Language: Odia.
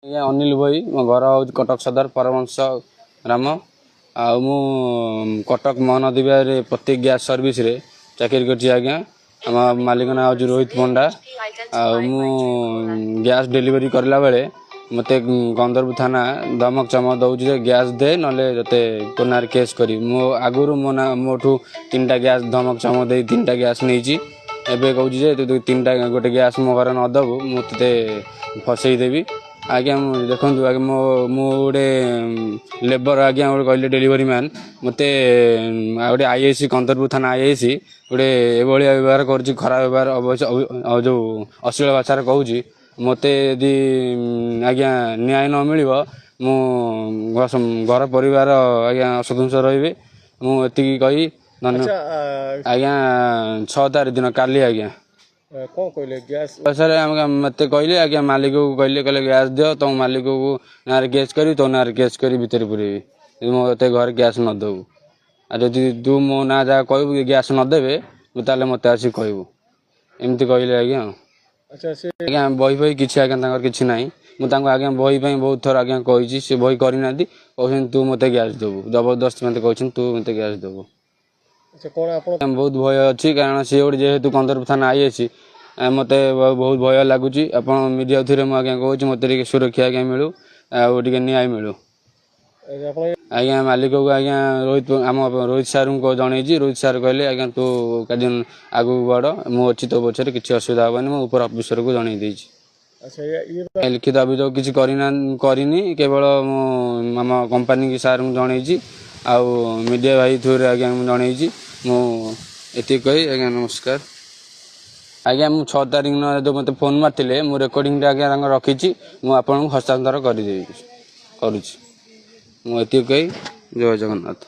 ଆଜ୍ଞା ଅନିଲ ଭୋଇ, ମୋ ଘର ହେଉଛି କଟକ ସଦର ପରମଂଶ ଗ୍ରାମ। ଆଉ ମୁଁ କଟକ ମହାନଦୀ ବିହାରରେ ପ୍ରତି ଗ୍ୟାସ୍ ସର୍ଭିସରେ ଚାକିରି କରିଛି ଆଜ୍ଞା। ଆମ ମାଲିକ ନାଁ ହେଉଛି ରୋହିତ ପଣ୍ଡା। ଆଉ ମୁଁ ଗ୍ୟାସ୍ ଡେଲିଭରି କରିଲା ବେଳେ ମୋତେ ଗନ୍ଦରପୁର ଥାନା ଧମକ ଚମକ ଦେଉଛି ଯେ ଗ୍ୟାସ୍ ଦେ, ନହେଲେ ତୋତେ ତୋ ନାଁରେ କେସ୍ କରିବି। ମୁଁ ଆଗରୁ ମୋଠୁ 3ଟା ଗ୍ୟାସ୍ ଧମକ ଚମକ ଦେଇ 3ଟା ଗ୍ୟାସ୍ ନେଇଛି। ଏବେ କହୁଛି ଯେ ତୁ ଗୋଟେ ଗ୍ୟାସ୍ ମୋ ଘରେ ନ ଦେବୁ ମୁଁ ତୋତେ ଫସେଇ ଦେବି। ଆଜ୍ଞା ଦେଖନ୍ତୁ ଆଜ୍ଞା ମୁଁ ଗୋଟେ ଲେବର ଆଜ୍ଞା ଗୋଟେ କହିଲେ ଡେଲିଭରି ମ୍ୟାନ୍ ମୋତେ ଗୋଟେ ଆଇଆଇସି କନ୍ଦରପୁର ଥାନା ଆଇଆଇସି ଗୋଟେ ଏଭଳିଆ ବ୍ୟବହାର କରୁଛି, ଖରାପ ବ୍ୟବହାର ଅବଶ୍ୟ ଯେଉଁ ଅଶ୍ଳୀଳ ଭାଷାରେ କହୁଛି। ମୋତେ ଯଦି ଆଜ୍ଞା ନ୍ୟାୟ ନ ମିଳିବ ମୁଁ ଘର ପରିବାର ଆଜ୍ଞା ଅସନ୍ତୁଷ୍ଟ ରହିବେ। ମୁଁ ଏତିକି କହି ଆଜ୍ଞା 6 ତାରିଖ ଦିନ କାଲି ଆଜ୍ଞା କଣ କହିଲେ ଗ୍ୟାସ୍ ସାର୍ ମୋତେ କହିଲେ ଆଜ୍ଞା ମାଲିକକୁ କହିଲେ ଗ୍ୟାସ୍ ଦିଅ, ତମ ମାଲିକକୁ ନାଁରେ କେସ୍ କରିବି, ତୋ ନାଁରେ କେସ୍ କରି ଭିତରେ ପୁରେଇବି ଯଦି ମୋତେ ଘରେ ଗ୍ୟାସ୍ ନ ଦେବୁ। ଆଉ ଯଦି ତୁ ମୋ ନାଁ ଯାହା କହିବୁ ଗ୍ୟାସ୍ ନ ଦେବେ ତାହେଲେ ମୋତେ ଆସିକି କହିବୁ, ଏମିତି କହିଲେ ଆଜ୍ଞା। ଆଜ୍ଞା ବହି କିଛି ଆଜ୍ଞା ତାଙ୍କର କିଛି ନାହିଁ। ମୁଁ ତାଙ୍କୁ ଆଜ୍ଞା ବହି ପାଇଁ ବହୁତ ଥର ଆଜ୍ଞା କହିଛି, ସେ ବହି କରିନାହାନ୍ତି। କହୁଛନ୍ତି ତୁ ମୋତେ ଗ୍ୟାସ୍ ଦେବୁ, ଜବରଦସ୍ତି ମୋତେ କହୁଛନ୍ତି ତୁ ମୋତେ ଗ୍ୟାସ୍ ଦେବୁ। ବହୁତ ଭୟ ଅଛି, କାରଣ ସିଏ ଗୋଟେ ଯେହେତୁ କନ୍ଦରପୁର ଥାନା ଆଇଆଇସି ମୋତେ ବହୁତ ଭୟ ଲାଗୁଛି। ଆପଣ ମିଡ଼ିଆ ଥ୍ରୁରେ ମୁଁ ଆଜ୍ଞା କହୁଛି ମୋତେ ଟିକେ ସୁରକ୍ଷା ଆଜ୍ଞା ମିଳୁ, ଆଉ ଟିକେ ନ୍ୟାୟ ମିଳୁ। ଆଜ୍ଞା ମାଲିକକୁ ଆଜ୍ଞା ଆମ ରୋହିତ ସାର୍ଙ୍କୁ ଜଣେଇଛି। ରୋହିତ ସାର୍ କହିଲେ ଆଜ୍ଞା ତୁ କାର୍ଯ୍ୟ ଆଗକୁ ବଢ଼, ମୁଁ ଅଛି ତୋ ପଛରେ, କିଛି ଅସୁବିଧା ହେବନି। ମୁଁ ଉପର ଅଫିସରକୁ ଜଣେଇ ଦେଇଛି। ଲିଖିତ ଅଭିଯୋଗ କିଛି କରିନି, କେବଳ ମୁଁ ଆମ କମ୍ପାନୀ ସାର୍ଙ୍କୁ ଜଣେଇଛି, ଆଉ ମିଡ଼ିଆ ଭାଇ ଥ୍ରୁରେ ଆଜ୍ଞା ମୁଁ ଜଣେଇଛି। ମୁଁ ଏତିକି କହି ଆଜ୍ଞା ନମସ୍କାର। ଆଜ୍ଞା ମୁଁ 6 ତାରିଖ ଦିନ ଯେଉଁ ମୋତେ ଫୋନ୍ ମାରିଥିଲେ ମୁଁ ରେକର୍ଡ଼ିଂଟା ଆଜ୍ଞା ତାଙ୍କର ରଖିଛି, ମୁଁ ଆପଣଙ୍କୁ ହସ୍ତାନ୍ତର କରୁଛି। ମୁଁ ଏତିକି କହି ଜୟ ଜଗନ୍ନାଥ।